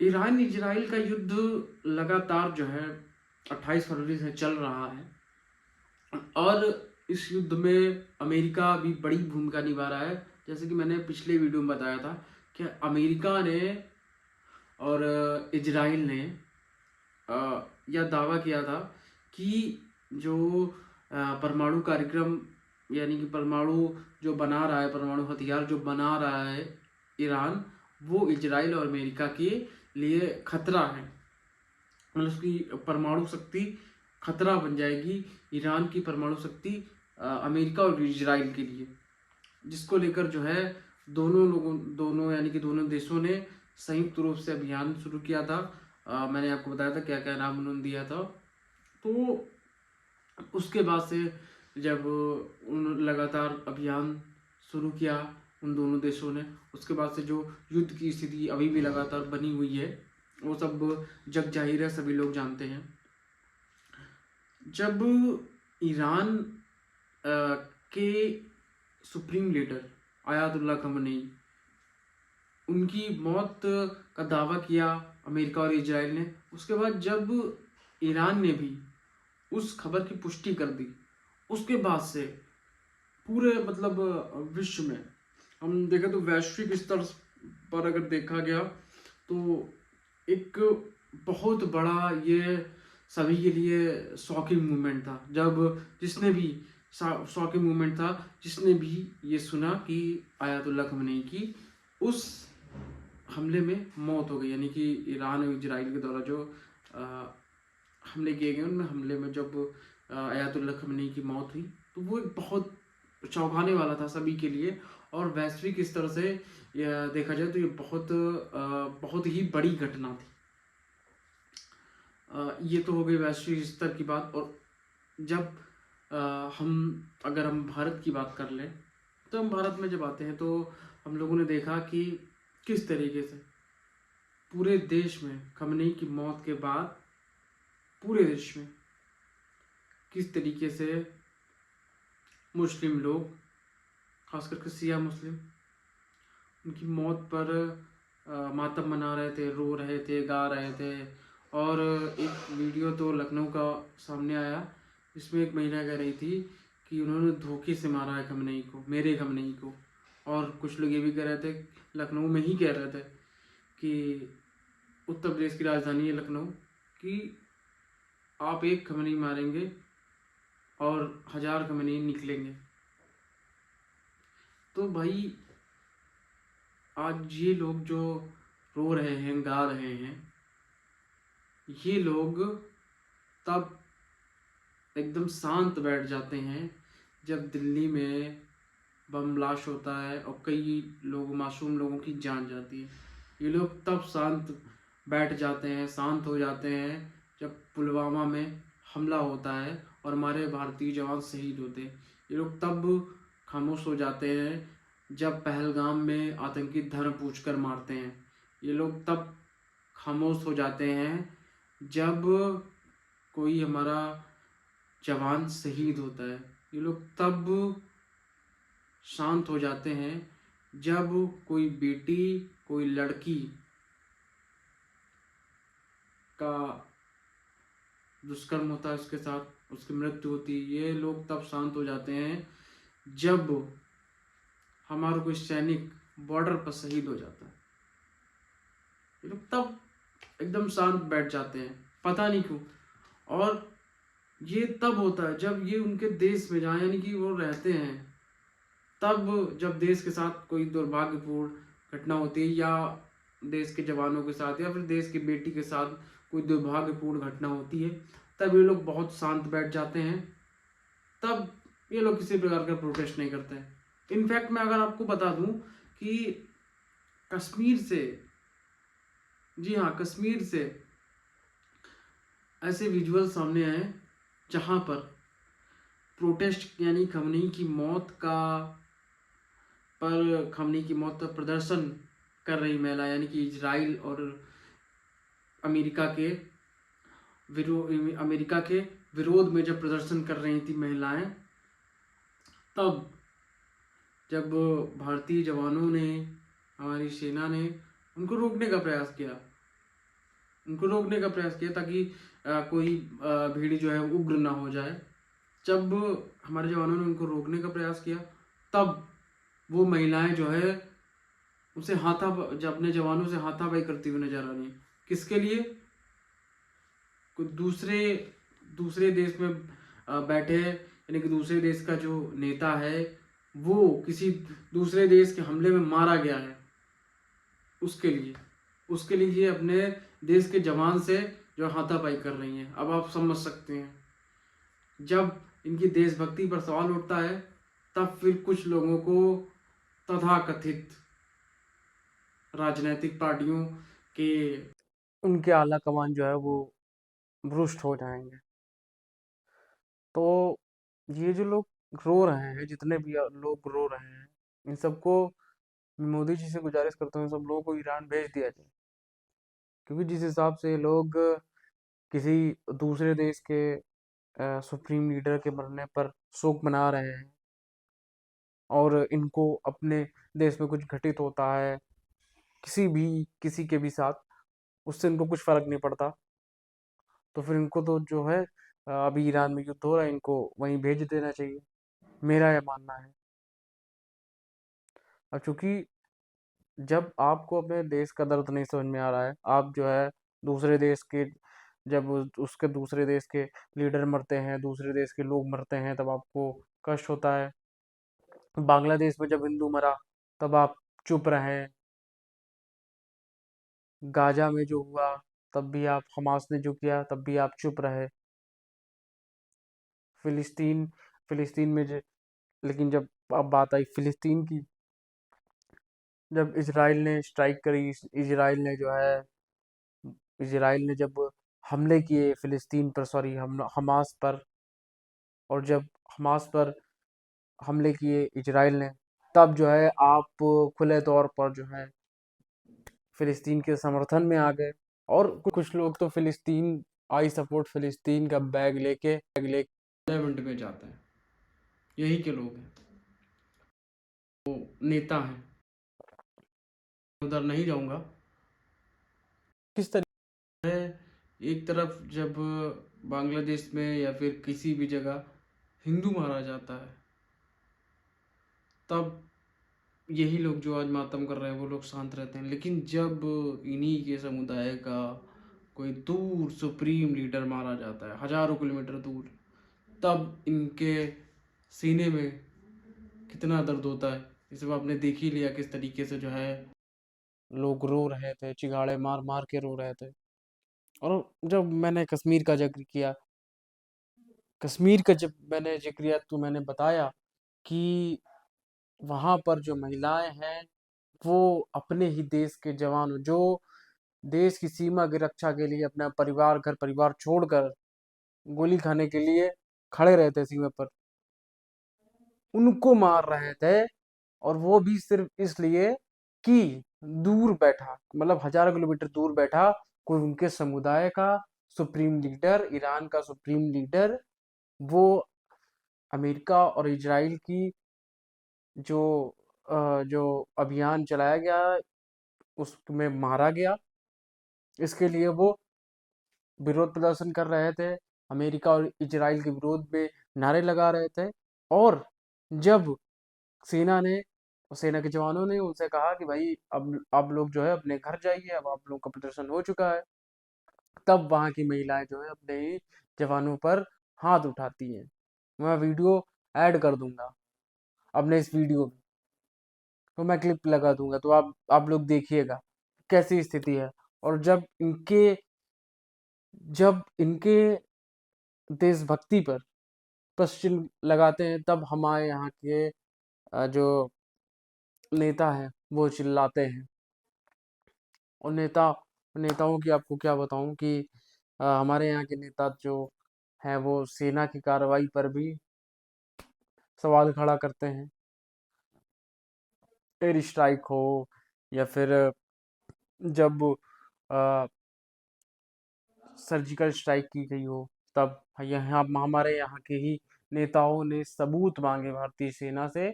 Iran Israel का युद्ध लगातार जो है 28 फरवरी से चल रहा है और इस युद्ध में अमेरिका भी बड़ी भूमिका निभा रहा है। जैसे कि मैंने पिछले वीडियो में बताया था कि अमेरिका ने और इजराइल ने यह दावा किया था कि जो परमाणु कार्यक्रम यानी कि परमाणु जो बना रहा है, परमाणु हथियार जो बना रहा है ईरान, वो इजराइल और अमेरिका के लिए खतरा है। मतलब उसकी परमाणु शक्ति खतरा बन जाएगी, ईरान की परमाणु शक्ति अमेरिका और इजराइल के लिए, जिसको लेकर जो है दोनों यानी कि दोनों देशों ने संयुक्त रूप से अभियान शुरू किया था। मैंने आपको बताया था क्या क्या नाम उन्होंने दिया था। तो उसके बाद से जब उन लगातार अभियान शुरू किया उन दोनों देशों ने, उसके बाद से जो युद्ध की स्थिति अभी भी लगातार बनी हुई है वो सब जग जाहिर है, सभी लोग जानते हैं। जब ईरान के सुप्रीम लीडर आयतुल्लाह खमेनी उनकी मौत का दावा किया अमेरिका और इजराइल ने, उसके बाद जब ईरान ने भी उस खबर की पुष्टि कर दी, उसके बाद से पूरे मतलब विश्व में हम देखें तो वैश्विक स्तर पर अगर देखा गया तो एक बहुत बड़ा ये सभी के लिए शॉकिंग मूवमेंट था। जब जिसने भी शॉकिंग मूवमेंट था जिसने भी ये सुना कि आयतुल्लाह खमेनी की उस हमले में मौत हो गई, यानी कि ईरान और इजराइल के द्वारा जो हमले किए गए उनमें हमले में जब आयतुल्लाह खमेनी की मौत हुई तो वो एक बहुत चौंकाने वाला था सभी के लिए। और वैश्विक स्तर से देखा जाए तो ये बहुत ही बड़ी घटना थी। ये तो हो गई वैश्विक स्तर की बात। और जब अगर हम भारत की बात कर लें तो हम भारत में जब आते हैं तो हम लोगों ने देखा कि किस तरीके से पूरे देश में खमेनी की मौत के बाद पूरे देश में किस तरीके से मुस्लिम लोग, खास करके शिया मुस्लिम, उनकी मौत पर मातम मना रहे थे, रो रहे थे, गा रहे थे। और एक वीडियो तो लखनऊ का सामने आया जिसमें एक महिला कह रही थी कि उन्होंने धोखे से मारा है खमेनी को, मेरे खमेनी को। और कुछ लोग ये भी कह रहे थे, लखनऊ में ही कह रहे थे कि उत्तर प्रदेश की राजधानी है लखनऊ, कि आप एक खमेनी मारेंगे और 1000 खमेनी निकलेंगे। तो भाई आज ये लोग जो रो रहे हैं, गा रहे हैं, ये लोग तब एकदम शांत बैठ जाते हैं जब दिल्ली में बम ब्लास्ट होता है और कई लोग, मासूम लोगों की जान जाती है। ये लोग तब शांत बैठ जाते हैं, शांत हो जाते हैं जब पुलवामा में हमला होता है और हमारे भारतीय जवान शहीद होते हैं। ये लोग तब खामोश हो जाते हैं जब पहलगाम में आतंकी धर्म पूछकर मारते हैं। ये लोग तब खामोश हो जाते हैं जब कोई हमारा जवान शहीद होता है। ये लोग तब शांत हो जाते हैं जब कोई बेटी, कोई लड़की का दुष्कर्म होता है, उसके साथ उसकी मृत्यु होती है। ये लोग तब शांत हो जाते हैं जब हमारा कोई सैनिक बॉर्डर पर शहीद हो जाता है। ये लोग तब एकदम शांत बैठ जाते हैं, पता नहीं क्यों। और ये तब होता है जब ये उनके देश में जहाँ यानी कि वो रहते हैं, तब जब देश के साथ कोई दुर्भाग्यपूर्ण घटना होती है या देश के जवानों के साथ या फिर देश की बेटी के साथ कोई दुर्भाग्यपूर्ण घटना होती है, तब ये लोग बहुत शांत बैठ जाते हैं। तब ये लोग किसी प्रकार का प्रोटेस्ट नहीं करते हैं। इनफैक्ट मैं अगर आपको बता दूं कि कश्मीर से, जी हाँ, कश्मीर से ऐसे विजुअल सामने आए जहां पर प्रोटेस्ट यानी खमेनी की मौत पर प्रदर्शन कर रही महिला, यानी कि इजराइल और अमेरिका के विरोध में जब प्रदर्शन कर रही थी महिलाएं, तब जब भारतीय जवानों ने, हमारी सेना ने उनको रोकने का प्रयास किया उनको रोकने का प्रयास किया ताकि कोई भीड़ जो है उग्र ना हो जाए। जब हमारे जवानों ने उनको रोकने का प्रयास किया, तब वो महिलाएं जो है उसे जब अपने जवानों से हाथापाई करती हुई नजर आ रही हैं। किसके लिए? कोई दूसरे दूसरे देश में बैठे, यानी कि दूसरे देश का जो नेता है वो किसी दूसरे देश के हमले में मारा गया है, उसके लिए ये अपने देश के जवान से जो हाथापाई कर रही हैं। अब आप समझ सकते हैं, जब इनकी देशभक्ति पर सवाल उठता है तब फिर कुछ लोगों को तथाकथित राजनीतिक पार्टियों के उनके आला कमान जो है वो भ्रष्ट हो जाएंगे। तो ये जो लोग रो रहे हैं, जितने भी लोग रो रहे हैं, इन सबको मैं मोदी जी से गुजारिश करता हूँ, सब लोगों को ईरान भेज दिया जाए। क्योंकि जिस हिसाब से ये लोग किसी दूसरे देश के सुप्रीम लीडर के मरने पर शोक मना रहे हैं, और इनको अपने देश में कुछ घटित होता है किसी के भी साथ, उससे इनको कुछ फर्क नहीं पड़ता। तो फिर इनको तो जो है अभी ईरान में युद्ध हो रहा है, इनको वहीं भेज देना चाहिए, मेरा यह मानना है। और चूंकि जब आपको अपने देश का दर्द नहीं समझ में आ रहा है, आप जो है दूसरे देश के जब उसके दूसरे देश के लीडर मरते हैं, दूसरे देश के लोग मरते हैं, तब आपको कष्ट होता है। बांग्लादेश में जब हिंदू मरा तब आप चुप रहे, गाजा में जो हुआ तब भी आप, हमास ने जो किया तब भी आप चुप रहे, फिलिस्तीन फिलिस्तीन में लेकिन जब अब बात आई फिलिस्तीन की, जब इसराइल ने स्ट्राइक करी, इसराइल ने जब हमले किए फिलिस्तीन पर, सॉरी, हम हमास पर, और जब हमास पर हमले किए इसराइल ने, तब जो है आप खुले तौर पर जो है फिलिस्तीन के समर्थन में आ गए। और कुछ लोग तो फिलिस्तीन, आई सपोर्ट फिलिस्तीन का बैग लेके पार्लियामेंट में जाते हैं, यही के लोग हैं, वो नेता हैं, उधर नहीं जाऊंगा। किस तरह है, एक तरफ जब बांग्लादेश में या फिर किसी भी जगह हिंदू मारा जाता है, तब यही लोग जो आज मातम कर रहे हैं वो लोग शांत रहते हैं। लेकिन जब इन्हीं के समुदाय का कोई दूर सुप्रीम लीडर मारा जाता है हजारों किलोमीटर दूर, तब इनके सीने में कितना दर्द होता है, इस सब आपने देख ही लिया किस तरीके से जो है लोग रो रहे थे, चिगाड़े मार मार के रो रहे थे। और जब मैंने कश्मीर का जिक्र किया, कश्मीर का जब मैंने जिक्र किया तो मैंने बताया कि वहां पर जो महिलाएं हैं वो अपने ही देश के जवान, जो देश की सीमा की रक्षा के लिए अपना परिवार, घर परिवार छोड़कर गोली खाने के लिए खड़े रहते सीमा पर, उनको मार रहे थे। और वो भी सिर्फ इसलिए कि दूर बैठा, मतलब हजारों किलोमीटर दूर बैठा कोई उनके समुदाय का सुप्रीम लीडर, ईरान का सुप्रीम लीडर, वो अमेरिका और इजराइल की जो जो अभियान चलाया गया उसमें मारा गया। इसके लिए वो विरोध प्रदर्शन कर रहे थे, अमेरिका और इजराइल के विरोध में नारे लगा रहे थे। और जब सेना ने सेना के जवानों ने उनसे कहा कि भाई अब आप लोग जो है अपने घर जाइए, अब आप लोग का प्रदर्शन हो चुका है, तब वहां की महिलाएं जो है अपने ही जवानों पर हाथ उठाती हैं। मैं वीडियो ऐड कर दूंगा अपने इस वीडियो में, तो मैं क्लिप लगा दूंगा, तो आप लोग देखिएगा कैसी स्थिति है। और जब इनके देशभक्ति पर प्रश्न लगाते हैं, तब हमारे यहाँ के जो नेता हैं वो चिल्लाते हैं। और नेताओं की आपको क्या बताऊं कि हमारे यहाँ के नेता जो हैं वो सेना की कार्रवाई पर भी सवाल खड़ा करते हैं। एयर स्ट्राइक हो या फिर जब सर्जिकल स्ट्राइक की गई हो, तब यहाँ हमारे यहाँ के ही नेताओं ने सबूत मांगे भारतीय सेना से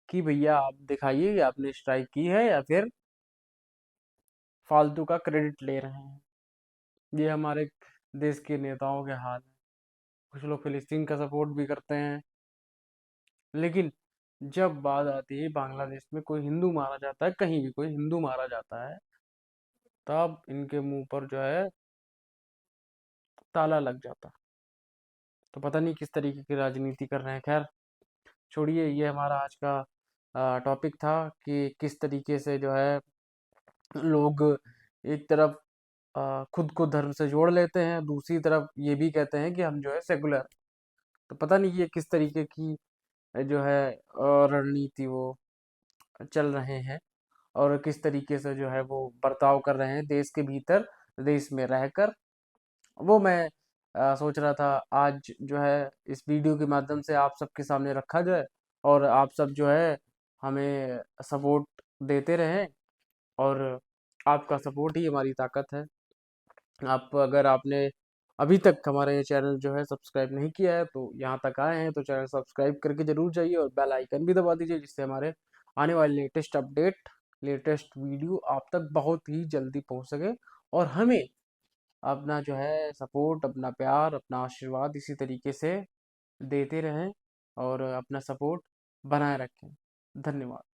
कि भैया आप दिखाइए कि आपने स्ट्राइक की है या फिर फालतू का क्रेडिट ले रहे हैं। ये हमारे देश के नेताओं के हाल है। कुछ लोग फिलिस्तीन का सपोर्ट भी करते हैं, लेकिन जब बात आती है बांग्लादेश में कोई हिंदू मारा जाता है, कहीं भी कोई हिंदू मारा जाता है, तब इनके मुंह पर जो है ताला लग जाता। तो पता नहीं किस तरीके की राजनीति कर रहे हैं। खैर छोड़िए, ये हमारा आज का टॉपिक था कि किस तरीके से जो है लोग एक तरफ खुद को धर्म से जोड़ लेते हैं, दूसरी तरफ ये भी कहते हैं कि हम जो है सेकुलर। तो पता नहीं ये किस तरीके की जो है रणनीति वो चल रहे हैं, और किस तरीके से जो है वो बर्ताव कर रहे हैं देश के भीतर, देश में रहकर। वो मैं सोच रहा था आज जो है इस वीडियो के माध्यम से आप सबके सामने रखा जाए, और आप सब जो है हमें सपोर्ट देते रहें, और आपका सपोर्ट ही हमारी ताकत है। आप अगर आपने अभी तक हमारा ये चैनल जो है सब्सक्राइब नहीं किया है, तो यहाँ तक आए हैं तो चैनल सब्सक्राइब करके जरूर जाइए, और बेल आइकन भी दबा दीजिए, जिससे हमारे आने वाले लेटेस्ट अपडेट, लेटेस्ट वीडियो आप तक बहुत ही जल्दी पहुँच सके। और हमें अपना जो है सपोर्ट, अपना प्यार, अपना आशीर्वाद इसी तरीके से देते रहें, और अपना सपोर्ट बनाए रखें। धन्यवाद।